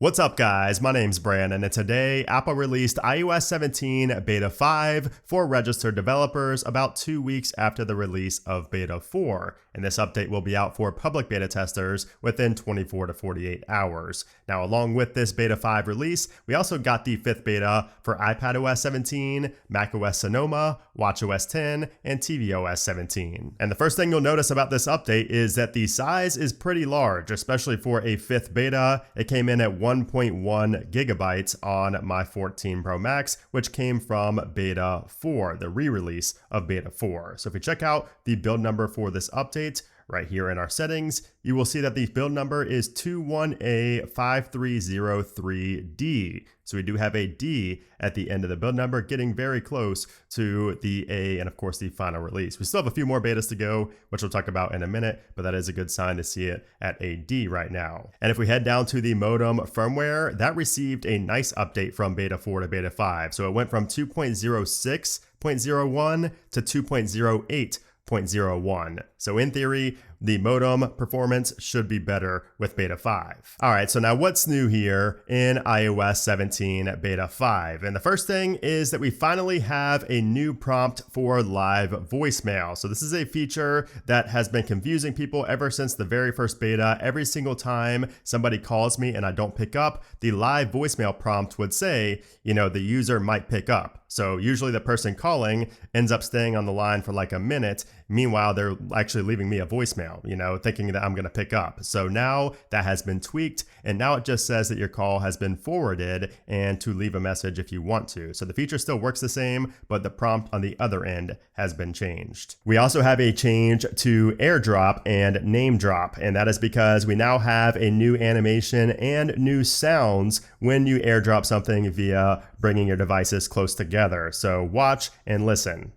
What's up guys, my name's Brandon and today Apple released iOS 17 Beta 5 for registered developers about 2 weeks after the release of Beta 4, and this update will be out for public beta testers within 24 to 48 hours. Now along with this Beta 5 release, we also got the 5th beta for iPadOS 17, macOS Sonoma, watchOS 10, and tvOS 17. And the first thing you'll notice about this update is that the size is pretty large, especially for a 5th beta. It came in at 1.1 gigabytes on my 14 Pro Max, which came from Beta 4, the re-release of Beta 4. So if we check out the build number for this update, right here in our settings, you will see that the build number is 21A5303D. So we do have a D at the end of the build number, getting very close to the A and of course the final release. We still have a few more betas to go, which we'll talk about in a minute, but that is a good sign to see it at a D right now. And if we head down to the modem firmware, that received a nice update from Beta 4 to Beta 5. So it went from 2.06.01 to 2.08.01. So in theory, the modem performance should be better with Beta 5. All right, so now what's new here in iOS 17 Beta 5? And the first thing is that we finally have a new prompt for live voicemail. So this is a feature that has been confusing people ever since the very first beta. Every single time somebody calls me and I don't pick up, the live voicemail prompt would say, the user might pick up. So usually the person calling ends up staying on the line for like a minute. Meanwhile, they're actually leaving me a voicemail, thinking that I'm going to pick up. So now that has been tweaked, and now it just says that your call has been forwarded and to leave a message if you want to. So the feature still works the same, but the prompt on the other end has been changed. We also have a change to AirDrop and name drop, and that is because we now have a new animation and new sounds when you AirDrop something via bringing your devices close together. So watch and listen.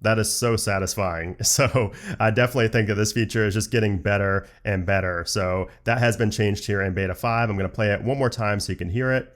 That is so satisfying. So I definitely think that this feature is just getting better and better. So that has been changed here in Beta 5. I'm going to play it one more time so you can hear it.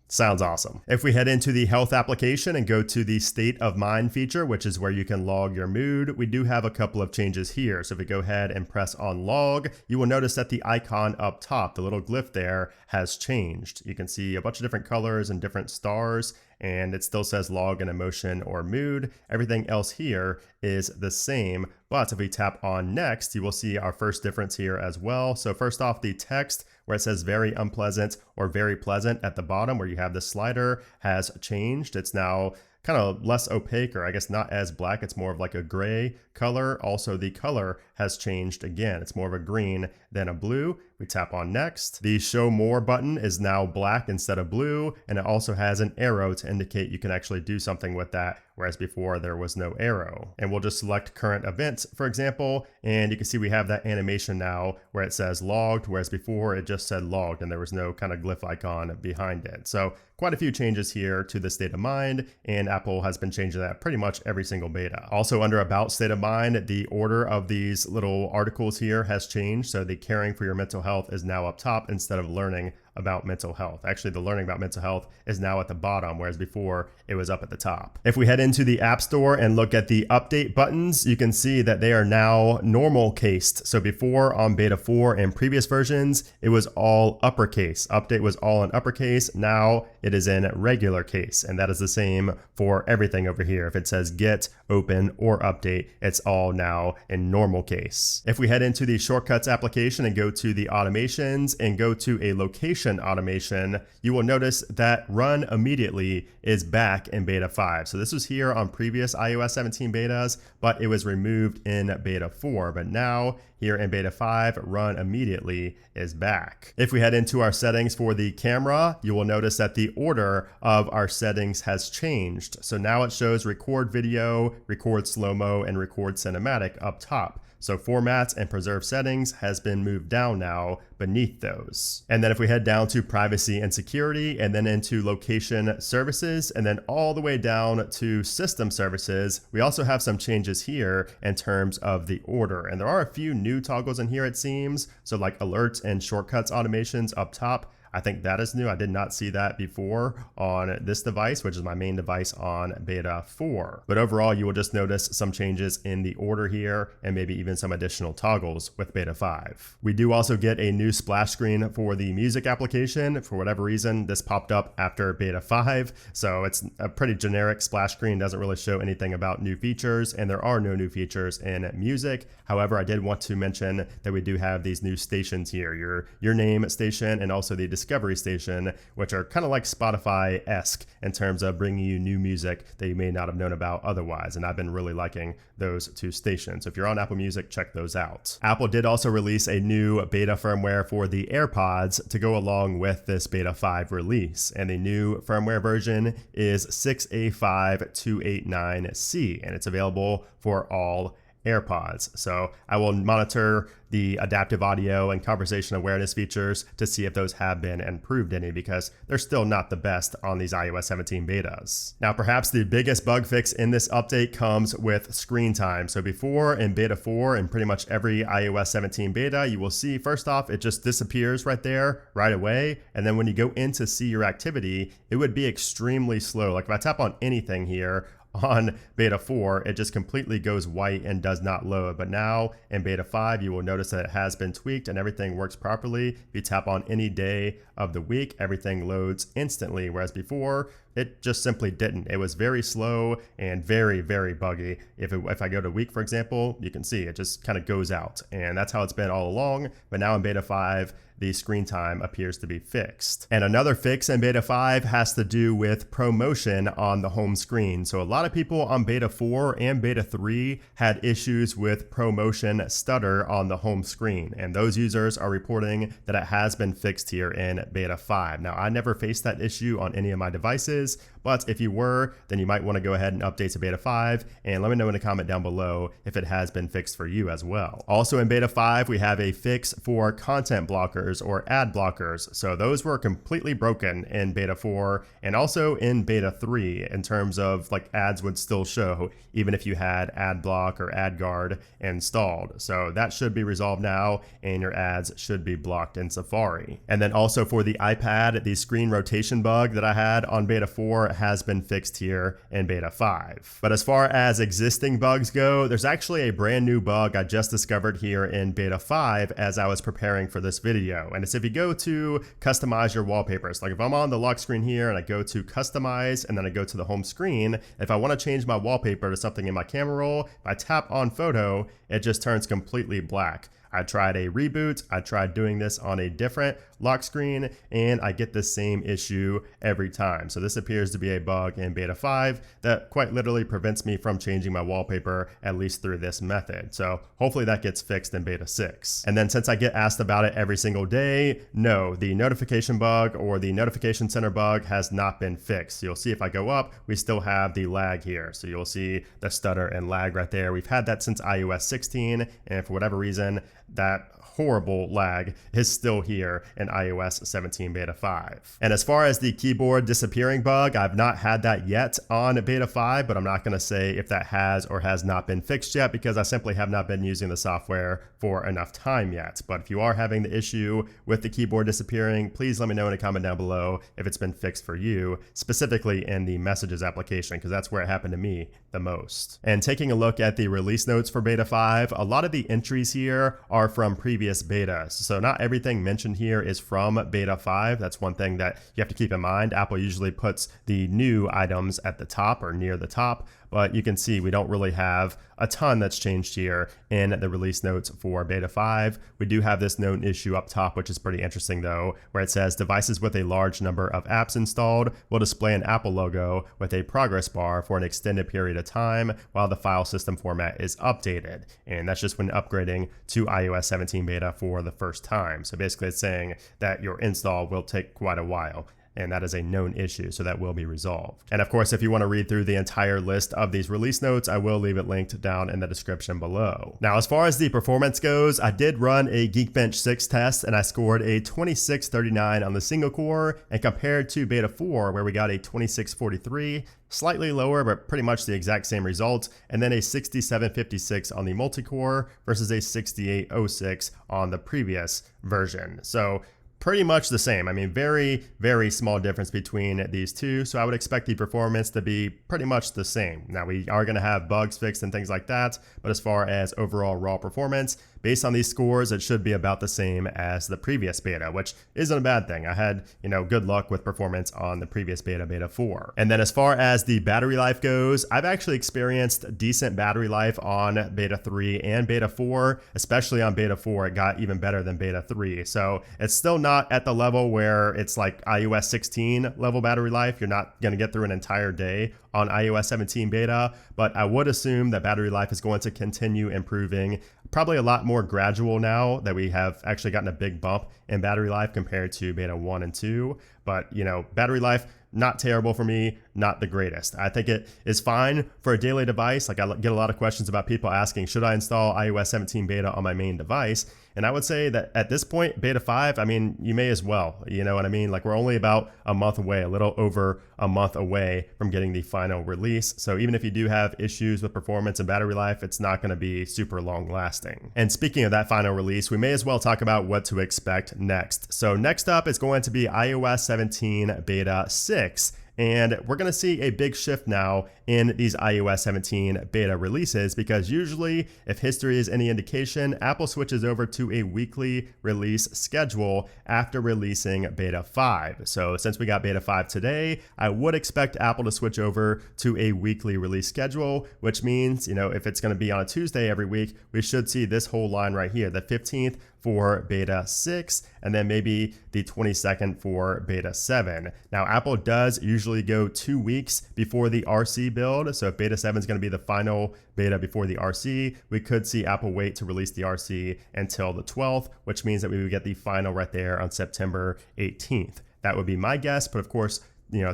Sounds awesome. If we head into the health application and go to the state of mind feature, which is where you can log your mood, we do have a couple of changes here. So if we go ahead and press on log, you will notice that the icon up top, the little glyph there, has changed. You can see a bunch of different colors and different stars, and it still says log in emotion or mood. Everything else here is the same, but if we tap on next, you will see our first difference here as well. So first off, the text where it says very unpleasant or very pleasant at the bottom where you have the slider has changed. It's now kind of less opaque, or I guess not as black. It's more of like a gray color. Also, the color has changed again. It's more of a green than a blue. We tap on next. The show more button is now black instead of blue, and it also has an arrow to indicate you can actually do something with that, whereas before there was no arrow. And we'll just select current events, for example, and you can see we have that animation now where it says logged, whereas before it just said logged and there was no kind of glyph icon behind it. So quite a few changes here to the state of mind, and Apple has been changing that pretty much every single beta. Also under about state of mind, the order of these little articles here has changed. So the caring for your mental health is now up top instead of learning about mental health. Actually, the learning about mental health is now at the bottom, whereas before it was up at the top. If we head into the App Store and look at the update buttons, you can see that they are now normal cased. So before on Beta 4 and previous versions, it was all uppercase. Update was all in uppercase. Now it is in regular case, and that is the same for everything over here. If it says get, open, or update, it's all now in normal case. If we head into the shortcuts application and go to the automations and go to a location automation, you will notice that run immediately is back in Beta 5. So this was here on previous iOS 17 betas, but it was removed in Beta 4. But now here in Beta 5, run immediately is back. If we head into our settings for the camera, you will notice that the order of our settings has changed. So now it shows record video, record slow-mo, and record cinematic up top. So formats and preserve settings has been moved down now beneath those. And then if we head down to privacy and security and then into location services and then all the way down to system services, we also have some changes here in terms of the order. And there are a few new toggles in here, it seems. So like alerts and shortcuts automations up top. I think that is new. I did not see that before on this device, which is my main device on beta 4. But overall, you will just notice some changes in the order here and maybe even some additional toggles with beta 5. We do also get a new splash screen for the music application. For whatever reason, this popped up after beta 5. So it's a pretty generic splash screen, doesn't really show anything about new features, and there are no new features in music. However, I did want to mention that we do have these new stations here, your name station and also the discovery station, which are kind of like Spotify-esque in terms of bringing you new music that you may not have known about otherwise. And I've been really liking those two stations. So if you're on Apple Music, check those out. Apple did also release a new beta firmware for the AirPods to go along with this beta 5 release. And the new firmware version is 6A5289C, and it's available for all AirPods. So I will monitor the adaptive audio and conversation awareness features to see if those have been improved any, because they're still not the best on these iOS 17 betas. Now, perhaps the biggest bug fix in this update comes with screen time. So before in beta 4 and pretty much every iOS 17 beta, you will see first off, it just disappears right there right away. And then when you go in to see your activity, it would be extremely slow. Like if I tap on anything here, on beta 4, it just completely goes white and does not load. But now in beta 5, you will notice that it has been tweaked and everything works properly. If you tap on any day of the week, everything loads instantly, whereas before, it just simply didn't. It was very slow and very, very buggy. If I go to week, for example, you can see it just kind of goes out. And that's how it's been all along. But now in beta 5, the screen time appears to be fixed. And another fix in beta 5 has to do with promotion on the home screen. So a lot of people on beta 4 and beta 3 had issues with promotion stutter on the home screen. And those users are reporting that it has been fixed here in beta 5. Now, I never faced that issue on any of my devices, but if you were, then you might want to go ahead and update to beta 5 and let me know in a comment down below if it has been fixed for you as well. Also in beta 5, we have a fix for content blockers or ad blockers. So those were completely broken in beta 4 and also in beta 3 in terms of like ads would still show even if you had ad block or ad guard installed. So that should be resolved now and your ads should be blocked in Safari. And then also for the iPad, the screen rotation bug that I had on beta 4 has been fixed here in beta 5. But as far as existing bugs go, there's actually a brand new bug I just discovered here in beta 5 as I was preparing for this video. And it's if you go to customize your wallpapers, like if I'm on the lock screen here and I go to customize and then I go to the home screen, if I want to change my wallpaper to something in my camera roll, if I tap on photo, it just turns completely black. I tried a reboot, I tried doing this on a different lock screen, and I get the same issue every time. So this appears to be a bug in beta 5 that quite literally prevents me from changing my wallpaper, at least through this method. So hopefully that gets fixed in beta 6. And then since I get asked about it every single day, no, the notification bug or the notification center bug has not been fixed. You'll see if I go up, we still have the lag here. So you'll see the stutter and lag right there. We've had that since iOS 16, and for whatever reason, that horrible lag is still here in iOS 17 beta 5. And as far as the keyboard disappearing bug, I've not had that yet on beta 5, but I'm not going to say if that has or has not been fixed yet because I simply have not been using the software for enough time yet. But if you are having the issue with the keyboard disappearing, please let me know in a comment down below if it's been fixed for you, specifically in the messages application, because that's where it happened to me the most. And taking a look at the release notes for beta 5, a lot of the entries here are from previous betas. So not everything mentioned here is from beta 5. That's one thing that you have to keep in mind. Apple usually puts the new items at the top or near the top, but you can see we don't really have a ton that's changed here in the release notes for beta 5. We do have this known issue up top, which is pretty interesting though, where it says devices with a large number of apps installed will display an Apple logo with a progress bar for an extended period of time while the file system format is updated. And that's just when upgrading to iOS 17 beta for the first time. So basically it's saying that your install will take quite a while. And that is a known issue, so that will be resolved. And of course, if you want to read through the entire list of these release notes, I will leave it linked down in the description below. Now, as far as the performance goes, I did run a Geekbench 6 test and I scored a 2639 on the single core, and compared to beta 4, where we got a 2643, slightly lower, but pretty much the exact same result, and then a 6756 on the multi-core versus a 6806 on the previous version. So pretty much the same. I mean, very, very small difference between these two. So I would expect the performance to be pretty much the same. Now, we are going to have bugs fixed and things like that. But as far as overall raw performance, based on these scores, it should be about the same as the previous beta, which isn't a bad thing. I had, good luck with performance on the previous beta 4. And then as far as the battery life goes, I've actually experienced decent battery life on beta 3 and beta 4, especially on beta 4. It got even better than beta 3. So it's still not at the level where it's like iOS 16 level battery life. You're not going to get through an entire day on iOS 17 beta, but I would assume that battery life is going to continue improving, probably a lot more gradual now that we have actually gotten a big bump in battery life compared to beta 1 and 2. But, battery life, not terrible for me, not the greatest. I think it is fine for a daily device. Like, I get a lot of questions about people asking, should I install iOS 17 beta on my main device? And I would say that at this point, beta 5, I mean, you may as well, you know what I mean? Like, we're only about a month away, a little over a month away from getting the final release. So even if you do have issues with performance and battery life, it's not going to be super long lasting. And speaking of that final release, we may as well talk about what to expect next. So next up is going to be iOS 17 beta 6. And we're going to see a big shift now in these iOS 17 beta releases, because usually, if history is any indication, Apple switches over to a weekly release schedule after releasing beta 5. So since we got beta 5 today, I would expect Apple to switch over to a weekly release schedule, which means, if it's going to be on a Tuesday every week, we should see this whole line right here, the 15th for beta 6, and then maybe the 22nd for beta 7. Now, Apple does usually go 2 weeks before the RC build. So if beta 7 is going to be the final beta before the RC, we could see Apple wait to release the RC until the 12th, which means that we would get the final right there on September 18th. That would be my guess, but of course,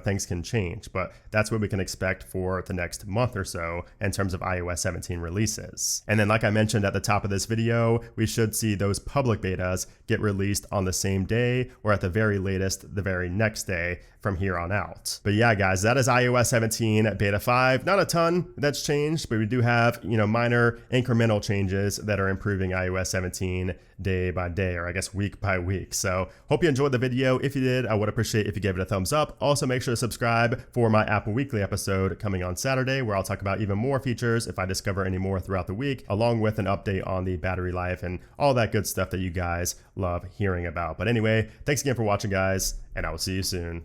things can change, but that's what we can expect for the next month or so in terms of iOS 17 releases. And then, like I mentioned at the top of this video, we should see those public betas get released on the same day, or at the very latest, the very next day from here on out. But yeah, guys, that is iOS 17 beta 5. Not a ton that's changed, but we do have, minor incremental changes that are improving iOS 17 day by day, or I guess week by week. So hope you enjoyed the video. If you did, I would appreciate if you gave it a thumbs up. Also, make sure to subscribe for my Apple Weekly episode coming on Saturday, where I'll talk about even more features if I discover any more throughout the week, along with an update on the battery life and all that good stuff that you guys love hearing about. But anyway, thanks again for watching, guys, and I will see you soon.